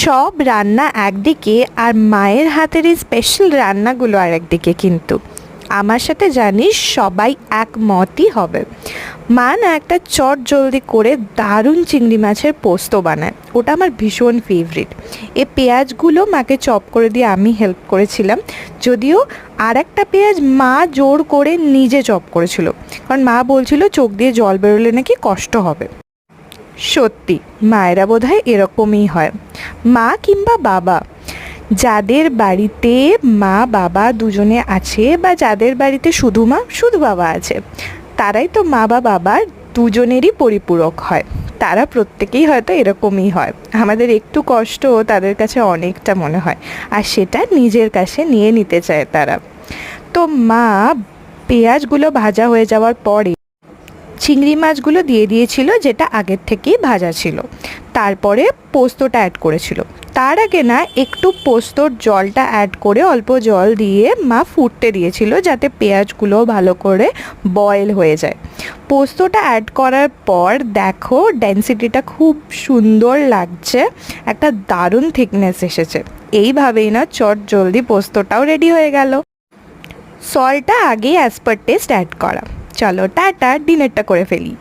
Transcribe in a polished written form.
সব রান্না একদিকে আর মায়ের হাতের এই স্পেশাল রান্নাগুলো আর একদিকে। কিন্তু আমার সাথে জানিস সবাই একমতই হবে, মা না একটা চট জলদি করে দারুণ চিংড়ি মাছের পোস্ত বানায়, ওটা আমার ভীষণ ফেভারিট। এই পেঁয়াজগুলো মাকে চপ করে দিয়ে আমি হেল্প করেছিলাম, যদিও আর একটা পেঁয়াজ মা জোর করে নিজে চপ করেছিল, কারণ মা বলছিল চোখ দিয়ে জল বেরোলে নাকি কষ্ট হবে। সত্যি মায়েরা বোধহয় এরকমই হয়। মা কিংবা বাবা, যাদের বাড়িতে মা বাবা দুজনে আছে বা যাদের বাড়িতে শুধু মা শুধু বাবা আছে, তারাই তো মা বা বাবার দুজনেরই পরিপূরক হয়। তারা প্রত্যেকেই হয়তো এরকমই হয়, আমাদের একটু কষ্ট তাদের কাছে অনেকটা মনে হয়, আর সেটা নিজের কাছে নিয়ে নিতে চায় তারা। তো মা পেঁয়াজগুলো ভাজা হয়ে যাওয়ার পরে চিংড়ি মাছগুলো দিয়ে দিয়েছিল, যেটা আগের থেকেই ভাজা ছিল। তারপরে পোস্তটা অ্যাড করেছিল। তার আগে না একটু পোস্তর জলটা অ্যাড করে অল্প জল দিয়ে মা ফুটতে দিয়েছিল, যাতে পেঁয়াজগুলো ভালো করে বয়েল হয়ে যায়। পোস্তটা অ্যাড করার পর দেখো ডেন্সিটিটা খুব সুন্দর লাগছে, একটা দারুণ থিকনেস এসেছে। এইভাবেই না চট জলদি পোস্তটাও রেডি হয়ে গেল। সল্টটা আগে অ্যাজ পার টেস্ট অ্যাড করা। চলো টাটা, ডিনারটা করে ফেলি।